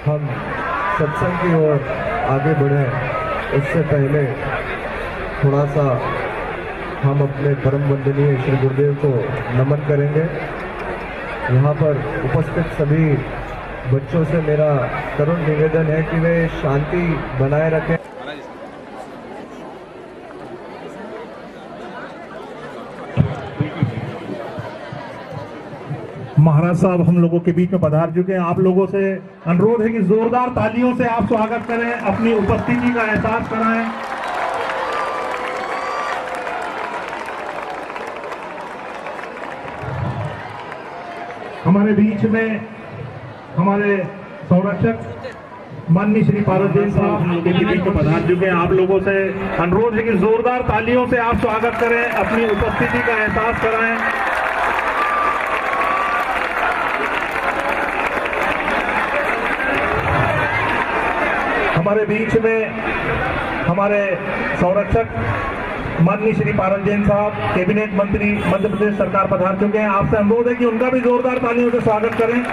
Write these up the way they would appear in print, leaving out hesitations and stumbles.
हम सत्संग की ओर आगे बढ़े उससे पहले थोड़ा सा हम अपने परम वंदनीय श्री गुरुदेव को नमन करेंगे। यहाँ पर उपस्थित सभी बच्चों से मेरा करुण निवेदन है कि वे शांति बनाए रखें। महाराज साहब हम लोगों के बीच में पधार चुके हैं। आप लोगों से अनुरोध है कि जोरदार तालियों से आप स्वागत करें, अपनी उपस्थिति का एहसास कराएं। हमारे बीच में हमारे संरक्षक माननीय श्री पारस जैन साहब हम लोगों के बीच में पधार चुके हैं। आप लोगों से अनुरोध है कि जोरदार तालियों से आप स्वागत करें, अपनी उपस्थिति का एहसास कराएं। हमारे बीच में हमारे संरक्षक माननीय श्री पारस जैन साहब कैबिनेट मंत्री मध्य प्रदेश सरकार पधार चुके हैं। आपसे अनुरोध है कि उनका भी जोरदार तालियों से स्वागत करें।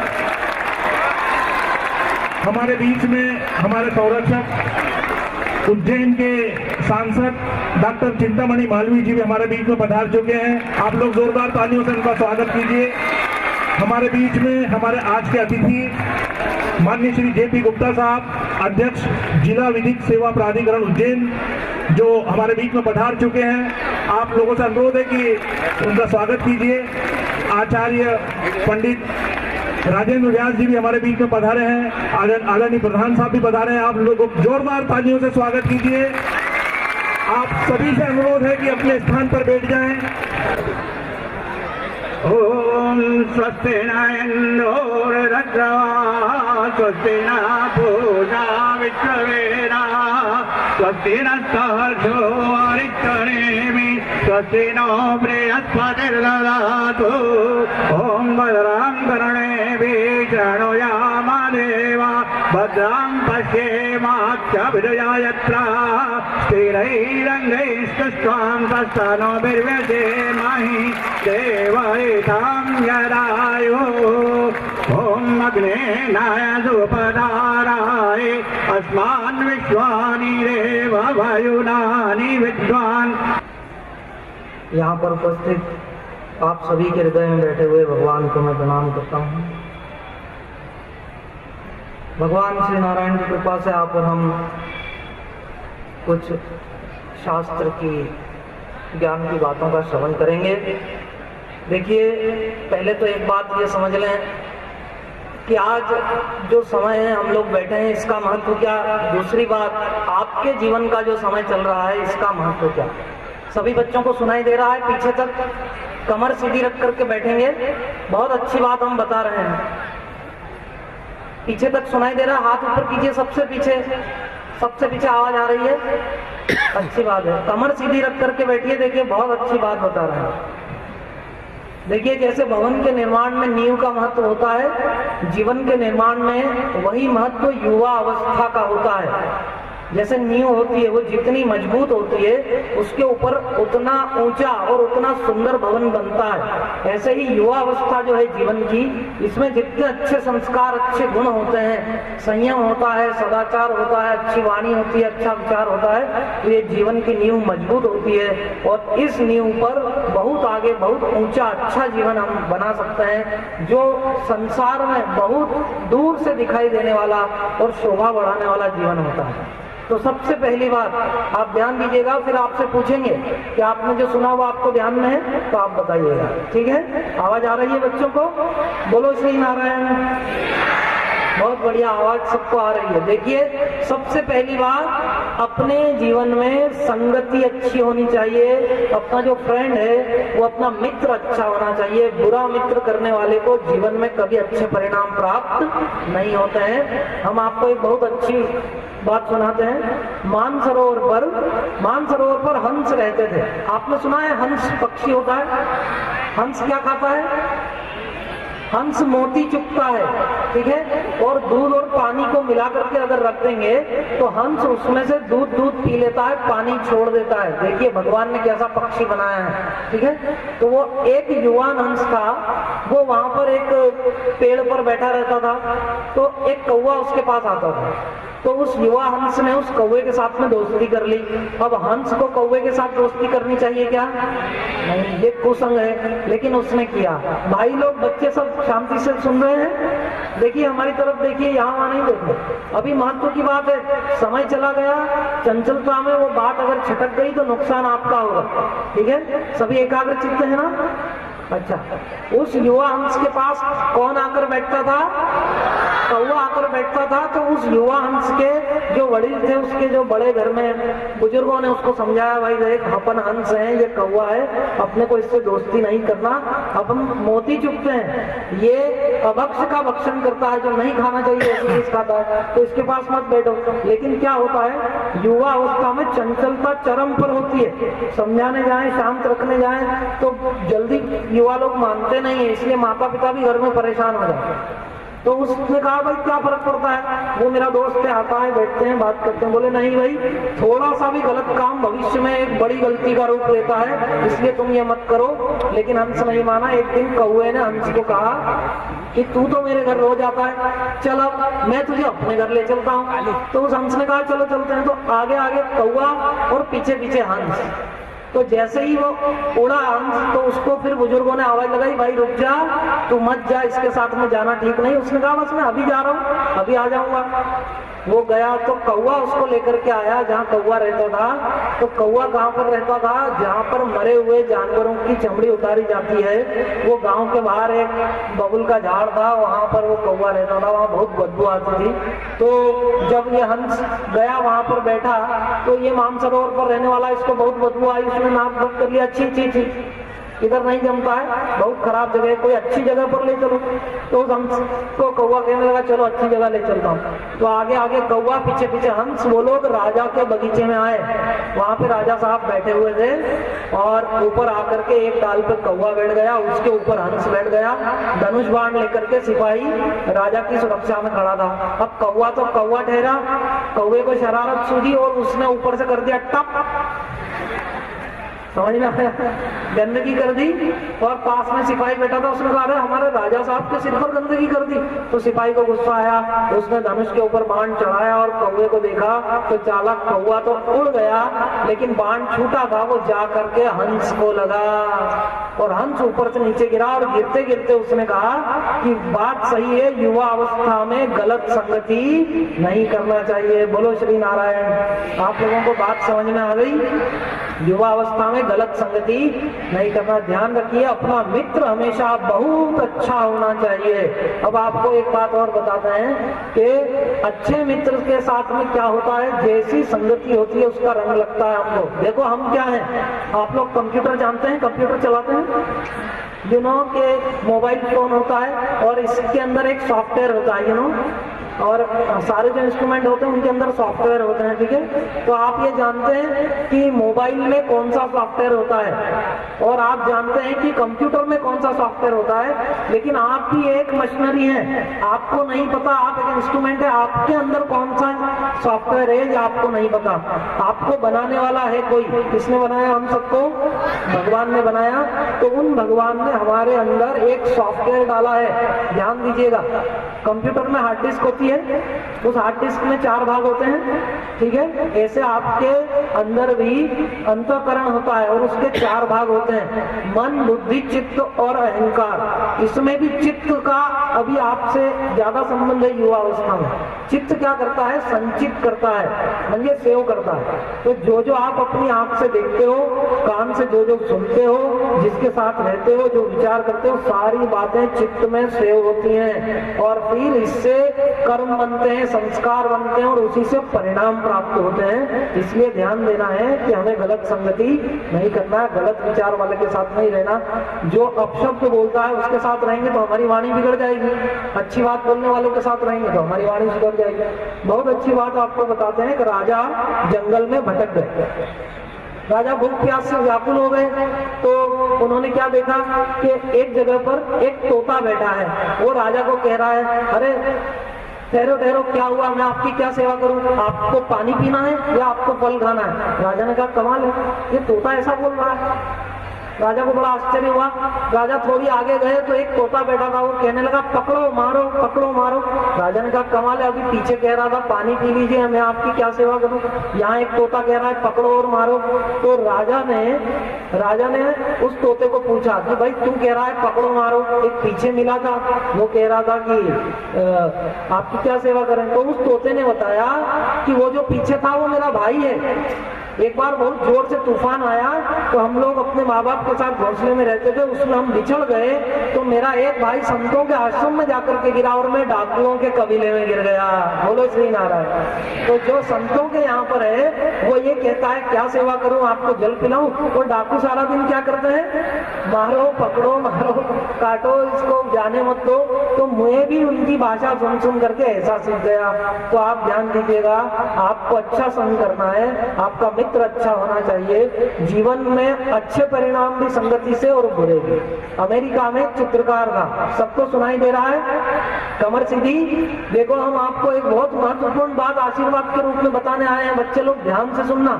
हमारे बीच में हमारे संरक्षक उज्जैन के सांसद डॉक्टर चिंतामणि मालवीय जी भी हमारे बीच में पधार चुके हैं। आप लोग जोरदार तालियों से उनका स्वागत कीजिए। हमारे बीच में हमारे आज के अतिथि माननीय श्री जेपी गुप्ता साहब अध्यक्ष जिला विधिक सेवा प्राधिकरण उज्जैन जो हमारे बीच में पधार चुके हैं। आप लोगों से अनुरोध है कि उनका स्वागत कीजिए। आचार्य पंडित राजेंद्र व्यास जी भी हमारे बीच में पधारे हैं। आदरणीय प्रधान साहब भी पधारे हैं। आप लोगों को जोरदार तालियों से स्वागत कीजिए। आप सभी से अनुरोध है कि अपने स्थान पर बैठ जाएं। ओम स्वस्ति न इंद्रो स्वस्ति न पूजा विश्ववेदा स्वस्ति नस्तर्षो अरिष्टनेमि स्वस्ति नो बृहस्पतिर्ददातु ओम भद्रां कर्णेभिः शृणुयाम देवा भद्रां पश्येमाक्षभिर्यजत्रा स्थिरैरङ्गैस्तुष्ट्वां तस्तनोभिर्व्यसेमहि देवहितां यदायुः ओम अग्नेनाय सुपदाराय अस्मान् विश्वानि देव वायुनानि विद्वान्। यहाँ पर उपस्थित आप सभी के हृदय में बैठे हुए भगवान को मैं प्रणाम करता हूँ। भगवान श्री नारायण की कृपा से आप और हम कुछ शास्त्र की ज्ञान की बातों का श्रवण करेंगे। देखिए, पहले तो एक बात ये समझ लें कि आज जो समय है हम लोग बैठे हैं इसका महत्व क्या। दूसरी बात, आपके जीवन का जो समय चल रहा है इसका महत्व क्या। सभी बच्चों को सुनाई दे रहा है। पीछे तक कमर सीधी रख करके बैठेंगे। बहुत अच्छी बात हम बता रहे हैं। पीछे तक सुनाई दे रहा है, हाथ ऊपर कीजिए। सबसे पीछे आवाज आ रही है, अच्छी बात है। कमर सीधी रख करके बैठिए। देखिए, बहुत अच्छी बात बता रहे हैं। देखिए, जैसे भवन के निर्माण में नींव का महत्व होता है, जीवन के निर्माण में वही महत्व युवा अवस्था का होता है। जैसे नींव होती है वो जितनी मजबूत होती है उसके ऊपर उतना ऊंचा और उतना सुंदर भवन बनता है। ऐसे ही युवा अवस्था जो है जीवन की, इसमें जितने अच्छे संस्कार, अच्छे गुण होते हैं, संयम होता है, सदाचार होता है, अच्छी वाणी होती है, अच्छा विचार होता है, तो ये जीवन की नींव मजबूत होती है। और इस नींव पर बहुत आगे, बहुत ऊंचा अच्छा जीवन हम बना सकते हैं, जो संसार में बहुत दूर से दिखाई देने वाला और शोभा बढ़ाने वाला जीवन होता है। तो सबसे पहली बात आप ध्यान दीजिएगा, फिर आपसे पूछेंगे कि आपने जो सुना वो आपको ध्यान में है, तो आप बताइएगा, ठीक है। आवाज आ रही है बच्चों को? बोलो श्री नारायण। बहुत बढ़िया, आवाज सबको आ रही है। देखिए, सबसे पहली बात, अपने जीवन में संगति अच्छी होनी चाहिए। अपना जो फ्रेंड है वो अपना मित्र अच्छा होना चाहिए। बुरा मित्र करने वाले को जीवन में कभी अच्छे परिणाम प्राप्त नहीं होते हैं। हम आपको एक बहुत अच्छी बात सुनाते हैं। मानसरोवर पर हंस रहते थे। आपने सुना है हंस पक्षी होता है? हंस क्या खाता है? हंस मोती चुगता है, ठीक है, और दूध और पानी पानी को मिला करके अगर रख देंगे तो हंस उसमें से दूध पी लेता है, पानी छोड़ देता है। देखिए भगवान ने कैसा पक्षी बनाया है, ठीक है। तो वो एक युवान हंस था, वो वहां पर एक पेड़ पर बैठा रहता था, तो एक कौवा उसके पास आता था। तो उस युवा हंस ने उस कौवे के साथ में दोस्ती कर ली। अब हंस को कौवे के साथ दोस्ती करनी चाहिए क्या? नहीं, ये कुसंग है, लेकिन उसने किया। भाई लोग, बच्चे सब शांति से सुन रहे हैं? देखिए हमारी तरफ देखिए, यहाँ वहां नहीं देखो। अभी महत्व की बात है, समय चला गया, चंचलता में वो बात अगर छटक गई तो नुकसान आपका होगा, ठीक है। सभी एकाग्र चित्त है ना? अच्छा, उस युवा हंस के पास कौन आकर बैठता था? कौवा आकर बैठता था। तो उस युवा हंस के जो वडील थे, उसके जो बड़े घर में बुजुर्गों ने उसको समझाया, भाई देख अपन हंस हैं, ये कौवा है, अपने को इससे दोस्ती नहीं करना, अपन मोती चुपते हैं, ये अभक्ष का भक्षण करता है, जो नहीं खाना चाहिए ऐसी चीज खाता है, तो इसके पास मत बैठो। लेकिन क्या होता है, युवा अवस्था में चंचलता चरम पर होती है। समझाने जाए, शांत रखने जाए तो जल्दी युवा लोग मानते नहीं है, इसलिए माता पिता भी घर में परेशान हो जाते हैं। तो उसने कहा, भाई क्या फर्क पड़ता है, वो मेरा दोस्त है, आता है, बैठते हैं, बात करते हैं। बोले नहीं भाई, थोड़ा सा भी गलत काम भविष्य में एक बड़ी गलती का रूप लेता है, इसलिए तुम ये मत करो। लेकिन हंस नहीं माना। एक दिन कौवे ने हंस को कहा कि तू तो मेरे घर रोज आता है, चल अब मैं तुझे अपने घर ले चलता हूँ। तो उस हंस ने कहा चलो चलते हैं। तो आगे आगे कौवा और पीछे पीछे हंस। तो जैसे ही वो उड़ा हंस, तो उसको फिर बुजुर्गों ने आवाज लगाई, भाई रुक जा, तू मत जा, इसके साथ में जाना ठीक नहीं। उसने कहा बस मैं अभी जा रहा हूँ, अभी आ जाऊंगा। वो गया तो कौवा उसको लेकर के आया जहाँ कौवा रहता था। तो कौवा कहाँ पर रहता था? जहाँ पर मरे हुए जानवरों की चमड़ी उतारी जाती है, वो गांव के बाहर एक बबुल का झाड़ था, वहां पर वो कौवा रहता था। वहां बहुत बदबू आती थी। तो जब ये हंस गया वहां पर बैठा, तो ये मानसरोवर पर रहने वाला, इसको बहुत बदबू आई, उसने नाक बंद कर लिया, छी छी छी, इधर नहीं जमता है, बहुत खराब जगह है, कोई अच्छी जगह पर ले चलो। तो हंस को कौवा कहने लगा चलो अच्छी जगह ले चलता हूँ। तो आगे आगे कौवा, पीछे पीछे हंस। वो लोग राजा के बगीचे में आए, वहां पे राजा साहब बैठे हुए थे, और ऊपर आकर के एक डाल पे कौवा बैठ गया, उसके ऊपर हंस बैठ गया, धनुष बाण लेकर के सिपाही राजा की सुरक्षा में खड़ा था। अब कौवा तो कौवा ठहरा, कौवे को शरारत सूझी और उसने ऊपर से कर दिया टप, समझ में आया, गंदगी कर दी। और पास में सिपाही बैठा था, उसने कहा हमारे राजा साहब के सिर पर गंदगी कर दी। तो सिपाही को गुस्सा आया, उसने धनुष के ऊपर बाण चढ़ाया और कौवे को देखा तो चालाक कौवा तो उड़ गया, लेकिन बाण छूटा था, वो जा करके हंस को लगा और हंस ऊपर से नीचे गिरा। और गिरते गिरते उसने कहा कि बात सही है, युवा अवस्था में गलत संगति नहीं करना चाहिए। बोलो श्री नारायण। आप लोगों को बात समझ में आ गई? युवा अवस्था में गलत संगति नहीं करना। ध्यान रखिए, अपना मित्र हमेशा बहुत अच्छा होना चाहिए। अब आपको एक बात और बताते हैं कि अच्छे मित्र के साथ में क्या होता है, जैसी संगति होती है उसका रंग लगता है हमको। देखो हम क्या हैं, आप लोग कंप्यूटर जानते हैं, कंप्यूटर चलाते हैं, यू नो के मोबाइल फोन होता है और इसके अंदर एक सॉफ्टवेयर होता है, यू नो, और सारे जो इंस्ट्रूमेंट होते हैं उनके अंदर सॉफ्टवेयर होते हैं, ठीक है। तो आप ये जानते हैं कि मोबाइल में कौन सा सॉफ्टवेयर होता है और आप जानते हैं कि कंप्यूटर में कौन सा सॉफ्टवेयर होता है, लेकिन आप भी एक मशीनरी है, आपको नहीं पता, आप एक इंस्ट्रूमेंट है, आपके अंदर कौन सा सॉफ्टवेयर है ये आपको नहीं पता। आपको बनाने वाला है कोई, किसने बनाया? हम सबको भगवान ने बनाया। तो उन भगवान ने हमारे अंदर एक सॉफ्टवेयर डाला है। ध्यान दीजिएगा, कंप्यूटर में हार्ड डिस्क होती है, उस हार्ड डिस्क में 4 भाग होते हैं, ठीक है। ऐसे आपके अंदर भी अंतःकरण होता है और उसके 4 भाग होते हैं, मन, बुद्धि, चित्त और अहंकार। इसमें भी चित्त का अभी आपसे ज्यादा संबंध है युवा अवस्था में। चित्त क्या करता है? संचित करता है, म्हणजे सेव करता है। तो जो जो आप अपनी आंख से देखते हो, कान से जो जो सुनते हो, जिसके साथ रहते हो, जो विचार करते हो, सारी बातें चित्त में सेव होती हैं और फिर इससे कर्म बनते हैं, संस्कार बनते हैं और उसी से परिणाम प्राप्त होते हैं। इसलिए ध्यान देना है कि हमें गलत संगति नहीं करना है, गलत विचार वाले के साथ नहीं रहना। जो अपशब्द बोलता है उसके साथ रहेंगे तो हमारी वाणी बिगड़ जाएगी, अच्छी बात बोलने वालों के साथ रहेंगे तो हमारी वाणी सुधर जाएगी। बहुत अच्छी बात आपको बताते हैं कि राजा जंगल में भटक गए, राजा भूख प्यास से व्याकुल हो गए। तो उन्होंने क्या देखा कि एक जगह पर एक तोता बैठा है, वो राजा को कह रहा है, अरे ठहरो ठहरो, क्या हुआ, मैं आपकी क्या सेवा करूं? आपको पानी पीना है या आपको फल खाना है? राजा ने कहा कमाल है, ये तोता ऐसा बोल रहा है। राजा को बड़ा आश्चर्य हुआ। राजा थोड़ी आगे गए तो एक तोता बैठा था, वो कहने लगा पकड़ो मारो पकड़ो मारो। राजा ने कहा कमाल है, अभी पीछे कह रहा था पानी पी लीजिए, मैं आपकी क्या सेवा करूं, यहाँ एक तोता कह रहा है पकड़ो और मारो। तो राजा ने उस तोते को पूछा कि भाई तू कह रहा है पकड़ो मारो, एक पीछे मिला था वो कह रहा था कि आपकी क्या सेवा करें। तो उस तोते ने बताया कि वो जो पीछे था वो मेरा भाई है। एक बार बहुत जोर से तूफान आया तो हम लोग अपने माँ बाप के साथ घोंसले में रहते थे, उसमें हम बिछड़ गए तो मेरा एक भाई संतों के आश्रम में जाकर के गिरा और मैं डाकुओं के कबीले में गिर गया। बोलो श्री नारायण। तो जो संतों के यहाँ पर है वो ये कहता है क्या सेवा करूं, आपको जल पिलाऊं, और डाकू सारा दिन क्या करते हैं, मारो पकड़ो मारो काटो, इसको जाने मत दो। तो मुझे भी उनकी भाषा सुन सुन करके ऐसा सीख गया। तो आप ध्यान दीजिएगा, आपको अच्छा संग करना है, आपका मित्र अच्छा होना चाहिए। जीवन में अच्छे परिणाम भी संगति से और बुरे भी। अमेरिका में एक चित्रकार था, सबको सुनाई दे रहा है, कमर सीधी। देखो हम आपको एक बहुत महत्वपूर्ण बात आशीर्वाद के रूप में बताने आए हैं, बच्चे लोग ध्यान से सुनना।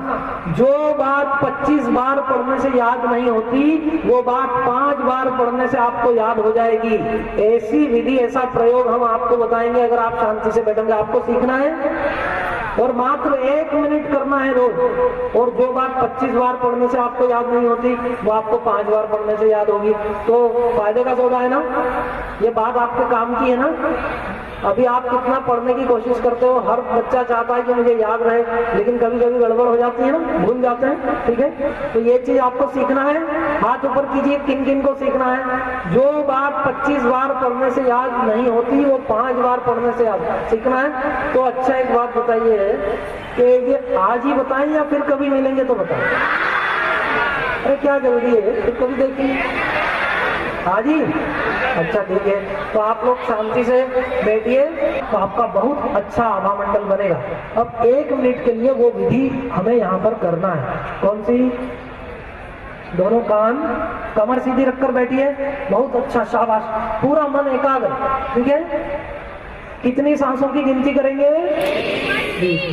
जो बात 25 बार पढ़ने से याद नहीं होती वो बात 5 बार पढ़ने से आपको याद हो जाएगी। ऐसी विधि, ऐसा प्रयोग हम आपको बताएंगे अगर आप शांति से बैठेंगे। आपको सीखना है और मात्र 1 मिनट करना है रोज। और जो बात 25 बार पढ़ने से आपको याद नहीं होती वो आपको 5 बार पढ़ने से याद होगी। तो फायदे का सौदा है ना, ये बात आपके काम की है ना। अभी आप कितना पढ़ने की कोशिश करते हो, हर बच्चा चाहता है कि मुझे याद रहे, लेकिन कभी कभी गड़बड़ हो जाती है ना, भूल जाते हैं। ठीक है, तो ये चीज आपको सीखना है। हाथ ऊपर कीजिए, किन किन को सीखना है। जो बात 25 बार पढ़ने से याद नहीं होती वो 5 बार पढ़ने से याद सीखना है। तो अच्छा एक बात बताइए कि ये आज ही बताएं या फिर कभी मिलेंगे तो बताएं। अरे क्या जल्दी है, फिर कभी देखेंगे आज ही। अच्छा ठीक है, तो आप लोग शांति से बैठिए, तो आपका बहुत अच्छा आभा मंडल बनेगा। अब 1 मिनट के लिए वो विधि हमें यहाँ पर करना है। कौन सी? दोनों कान कमर सीधी रखकर बैठिए। बहुत अच्छा, शाबाश, पूरा मन एकाग्र। ठीक है, कितनी सांसों की गिनती करेंगे?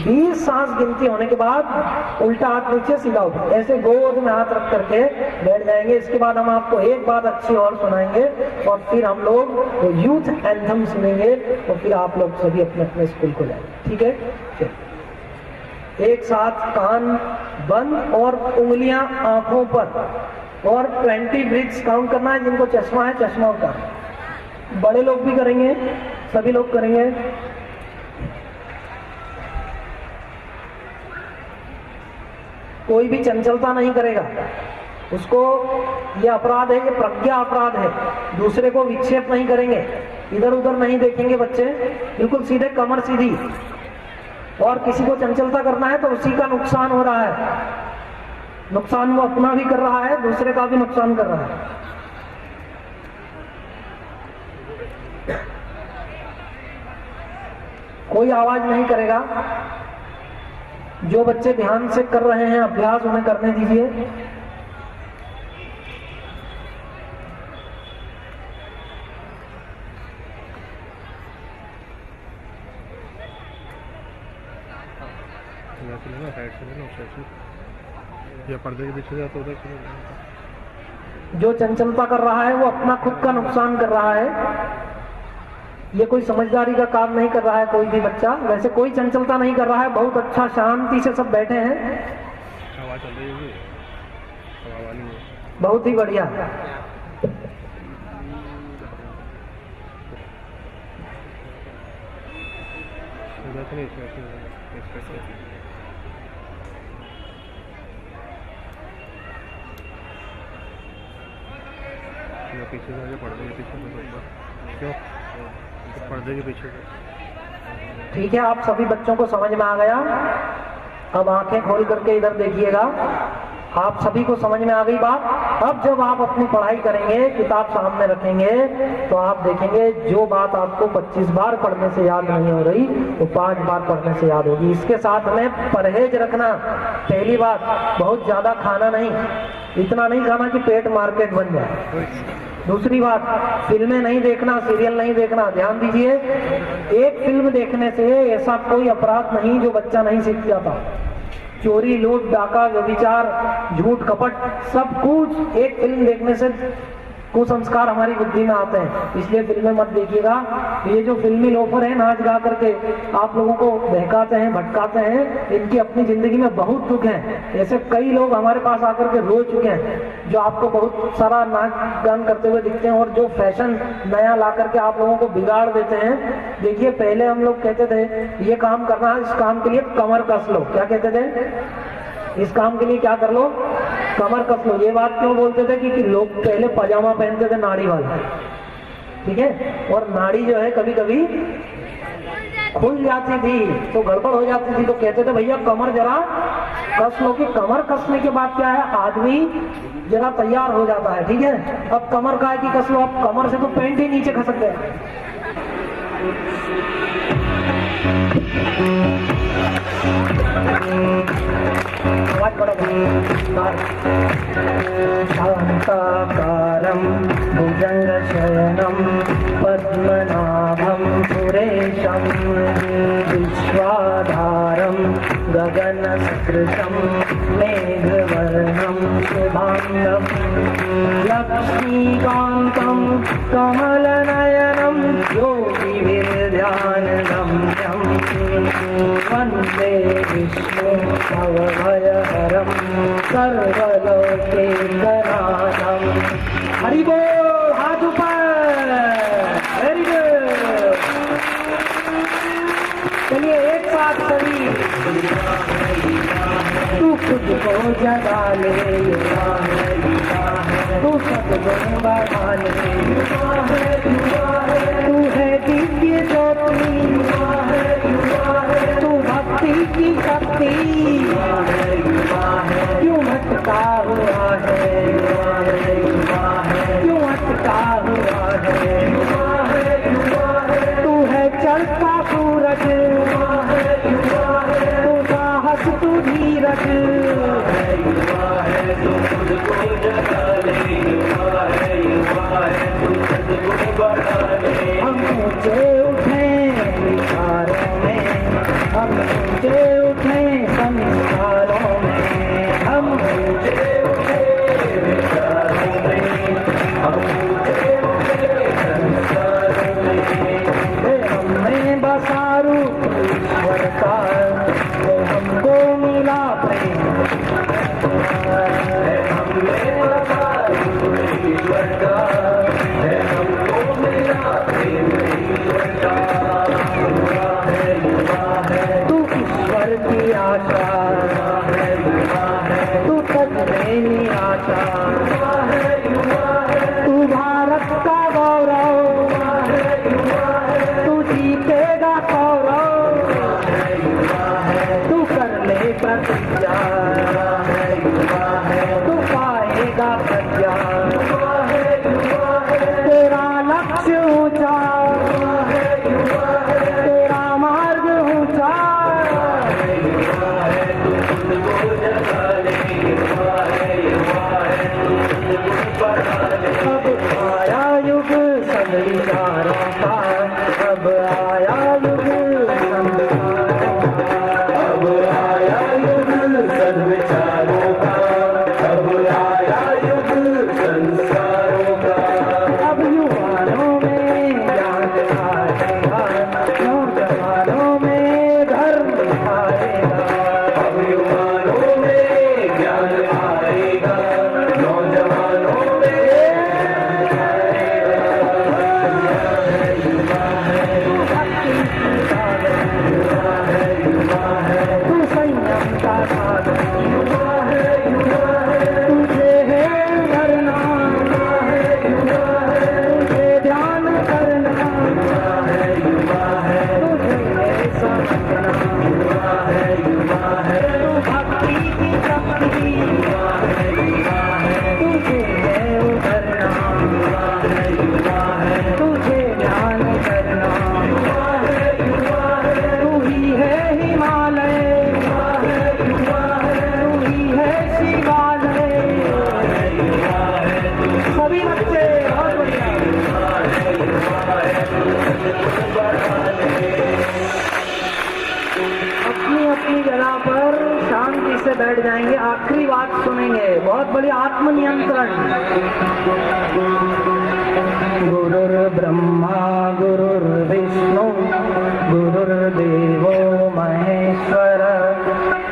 20 सांस गिनती होने के बाद उल्टा हाथ नीचे, सीधा ऊपर, ऐसे गोद में हाथ रख करके बैठ जाएंगे। इसके बाद हम आपको एक बात अच्छी और सुनाएंगे और फिर हम लोग यूथ एंथम सुनेंगे और फिर आप लोग सभी अपने अपने स्कूल को जाएंगे। ठीक है, चलिए। एक साथ कान बंद और उंगलियां आंखों पर और 20 ब्रीथ्स काउंट करना है। जिनको चश्मा है चश्मा उतार, बड़े लोग भी करेंगे, सभी लोग करेंगे। कोई भी चंचलता नहीं करेगा, उसको ये अपराध है, ये प्रज्ञा अपराध है। दूसरे को विक्षेप नहीं करेंगे, इधर उधर नहीं देखेंगे बच्चे, बिल्कुल सीधे कमर सीधी। और किसी को चंचलता करना है तो उसी का नुकसान हो रहा है। नुकसान वो अपना भी कर रहा है, दूसरे का भी नुकसान कर रहा है। कोई आवाज नहीं करेगा। जो बच्चे ध्यान से कर रहे हैं अभ्यास, उन्हें करने दीजिए। या पर्दे के पीछे जाता उधर। जो चंचलता कर रहा है वो अपना खुद का नुकसान कर रहा है। ये कोई समझदारी का काम नहीं कर रहा है कोई भी बच्चा। वैसे कोई चंचलता नहीं कर रहा है, बहुत अच्छा शांति से सब बैठे हैं। हवा चल रही है, हवा वाली है। बहुत ही बढ़िया। पीछे से पर्दे के पीछे, क्यों पर्दे के पीछे। ठीक है, आप सभी बच्चों को समझ में आ गया। अब आंखें खोल करके इधर देखिएगा। आप सभी को समझ में आ गई बात। अब जब आप अपनी पढ़ाई करेंगे, किताब सामने रखेंगे, तो आप देखेंगे जो बात आपको 25 बार पढ़ने से याद नहीं हो रही वो 5 बार पढ़ने से याद होगी। इसके साथ में परहेज रखना। पहली बात, बहुत ज्यादा खाना नहीं, इतना नहीं खाना कि पेट मार्केट बन जाए। दूसरी बात, फिल्में नहीं देखना, सीरियल नहीं देखना, ध्यान दीजिए। एक फिल्म देखने से ऐसा कोई अपराध नहीं जो बच्चा नहीं सीख जाता। चोरी, लूट, डाका, व्यभिचार, झूठ, कपट, सब कुछ एक फिल्म देखने से कुसंस्कार हमारी बुद्धि में आते हैं। इसलिए फिल्में मत देखिएगा। ये जो फिल्मी लोफर है नाच गा करके आप लोगों को बहकाते हैं, भटकाते हैं, इनकी अपनी जिंदगी में बहुत दुख है। ऐसे कई लोग हमारे पास आकर के रो चुके हैं जो आपको बहुत सारा नाच गान करते हुए दिखते हैं और जो फैशन नया ला करके आप लोगों को बिगाड़ देते हैं। देखिए, पहले हम लोग कहते थे ये काम करना है, इस काम के लिए कमर कस लो। क्या कहते थे? इस काम के लिए क्या कर लो? कमर कस लो। ये बात क्यों बोलते थे? कि लोग पहले पजामा पहनते थे नाड़ी वाला, ठीक है, और नाड़ी जो है कभी कभी खुल जाती थी तो गड़बड़ हो जाती थी, तो कहते थे भैया कमर जरा कस लो। कि कमर कसने के बाद क्या है, आदमी जरा तैयार हो जाता है, ठीक है। अब कमर का है कि कस लो, अब कमर से तो पैंट ही नीचे खसक गया। शांताकारं भुजंगशयनं पद्मनाभं सुरेशं विश्वाधारं गगनसदृशं मेघवर्णं शुभांगं लक्ष्मीकान्तं कमलनयनं योगिविद्यानगम्यं वन्दे विष्णुं भवभयहरं सर्वलोकैकनाथं। हरि बोल, हाथ ऊपर, वेरी गुड। चलिए एक साथ सभी, तू खुद को जगा ले, तू सद्गुण बढ़ा ले, तू है दिव्य ज्योति, तू भक्ति की शक्ति, क्यों अटका हुआ है, क्यों अटका हुआ है। तू है चलता सूरज, तू साहस, तू धीरज, हम ऊंचे उठे विचारों में, हम ऊंचे उठे संस्कारों में, हम ऊंचे उठे विचारों में, हम ऊंचे उठे संस्कारों में। हमने बसा रूप ईश्वर का, वो हमको मिला प्रेम, हमने बसा रूप ईश्वर का, हमको मिला प्रेम ईश्वर का। तू ईश्वर की आशा, तू तक मेरी आशा, तू भारत का गौरव, तू जीतेगा गौरव, तू कर ले प्रतिज्ञा, तू पाएगा प्रज्ञा, तेरा लक्ष्य ऊंचा, तेरा मार्ग ऊंचा, जगह पर शांति से बैठ जाएंगे, आखिरी बात सुनेंगे। बहुत बड़ी आत्मनियंत्रण। गुरुर्ब्रह्मा गुरुर्विष्णु गुरुर्देवो महेश्वर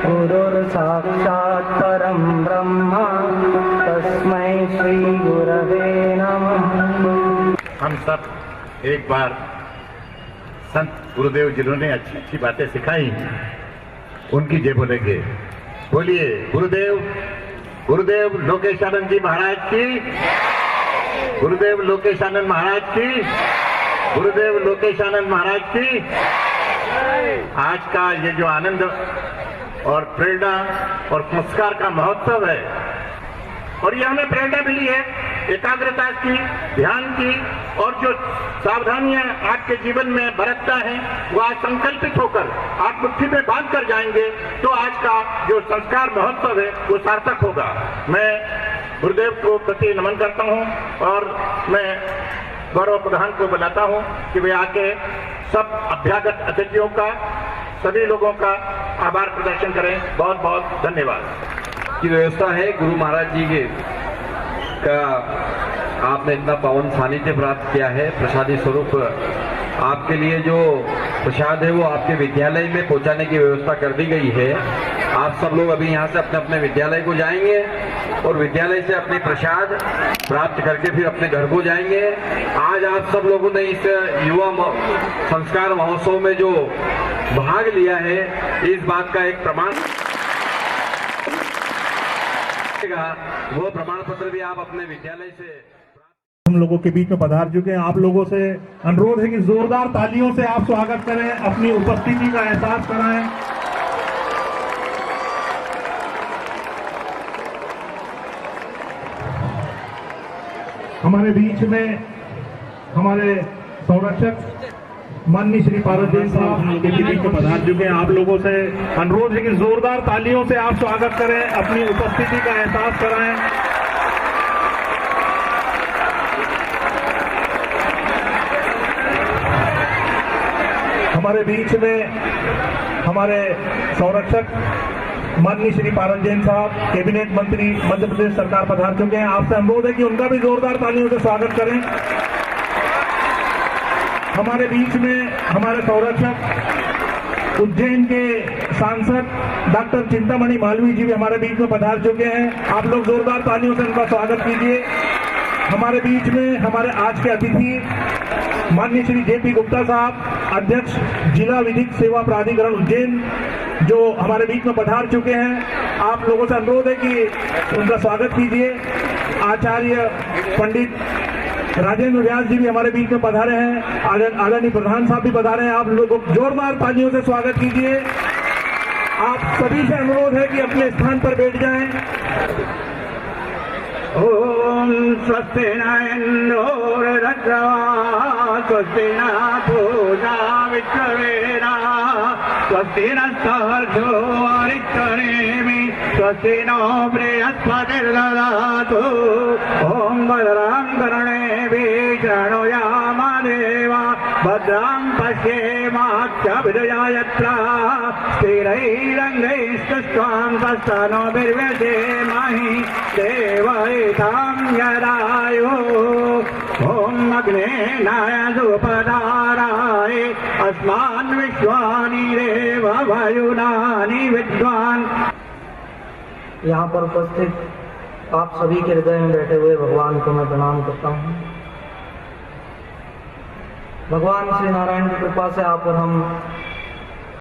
गुरुर्साक्षात् परं ब्रह्म तस्मै श्री गुरवे नमः। हम सब एक बार संत गुरुदेव जिन्होंने अच्छी अच्छी बातें सिखाई उनकी जय बोलेंगे। बोलिए गुरुदेव, गुरुदेव लोकेशानंद जी महाराज की, गुरुदेव लोकेशानंद महाराज की, गुरुदेव लोकेशानंद महाराज की। आज का ये जो आनंद और प्रेरणा और संस्कार का महोत्सव है, और ये हमें प्रेरणा मिली है एकाग्रता की, ध्यान की, और जो सावधानियां आपके जीवन में बरतता है वो आज संकल्पित होकर आप मुट्ठी में बांध कर जाएंगे तो आज का जो संस्कार महोत्सव है वो सार्थक होगा। मैं गुरुदेव को प्रति नमन करता हूं और मैं गौरव प्रधान को बुलाता हूं कि वे आके सब अभ्यागत अतिथियों का, सभी लोगों का आभार प्रदर्शन करें। बहुत बहुत धन्यवाद। की व्यवस्था है गुरु महाराज जी के का आपने इतना पावन सानिध्य प्राप्त किया है। प्रसादी स्वरूप आपके लिए जो प्रसाद है वो आपके विद्यालय में पहुंचाने की व्यवस्था कर दी गई है। आप सब लोग अभी यहाँ से अपने अपने विद्यालय को जाएंगे और विद्यालय से अपनी प्रसाद प्राप्त करके फिर अपने घर को जाएंगे। आज आप सब लोगों ने इस युवा संस्कार महोत्सव में जो भाग लिया है, इस बात का एक प्रमाण, वो प्रमाण पत्र भी आप अपने विद्यालय से हम लोगों के बीच में पधार चुके हैं। आप लोगों से अनुरोध है कि जोरदार तालियों से आप स्वागत करें, अपनी उपस्थिति का एहसास कराएं। हमारे बीच में हमारे संरक्षक माननीय श्री पारस जैन साहब के बीच में पधार चुके हैं। आप लोगों से अनुरोध है कि जोरदार तालियों से आप स्वागत करें, अपनी उपस्थिति का एहसास कराएं। हमारे बीच में हमारे संरक्षक माननीय श्री पारस जैन साहब कैबिनेट मंत्री मध्य प्रदेश सरकार पधार चुके हैं। आपसे अनुरोध है कि उनका भी जोरदार तालियों से स्वागत करें। हमारे बीच में हमारे संरक्षक उज्जैन के सांसद डॉक्टर चिंतामणि मालवीय जी भी हमारे बीच में पधार चुके हैं। आप लोग जोरदार तालियों से उनका स्वागत कीजिए। हमारे बीच में हमारे आज के अतिथि माननीय श्री जेपी गुप्ता साहब, अध्यक्ष जिला विधिक सेवा प्राधिकरण उज्जैन, जो हमारे बीच में पधार चुके हैं। आप लोगों से अनुरोध है कि उनका स्वागत कीजिए। आचार्य पंडित राजेंद्र व्यास जी भी हमारे बीच में पधारे हैं। आदरणीय प्रधान साहब भी पधारे हैं। आप लोगों को जोरदार तालियों से स्वागत कीजिए। आप सभी से अनुरोध है कि अपने स्थान पर बैठ जाएं। ओम स्वस्ति न इंद्रो वृद्धश्रवा स्वस्ति न पूजा विश्ववेदा स्वस्ति नस्तर्षो अरिष्टनेमि स्वस्ति नो बृहस्पतिर्दधातु। ओम भद्रां कर्णेभिः शृणुयाम देवा भद्रां पश्येमाक्षभिर्यजत्रा स्थिरैरङ्गैस्तुष्ट्वां तस्तनोभिर्व्यसेमहि देवैतां यदायुः। ॐ अग्नेनाय सुपदाराय अस्मान् विश्वानि देव वायुनानि विद्वान्। यहाँ पर उपस्थित आप सभी के हृदय में बैठे हुए भगवान को मैं प्रणाम करता हूँ। भगवान श्री नारायण की कृपा से आप और हम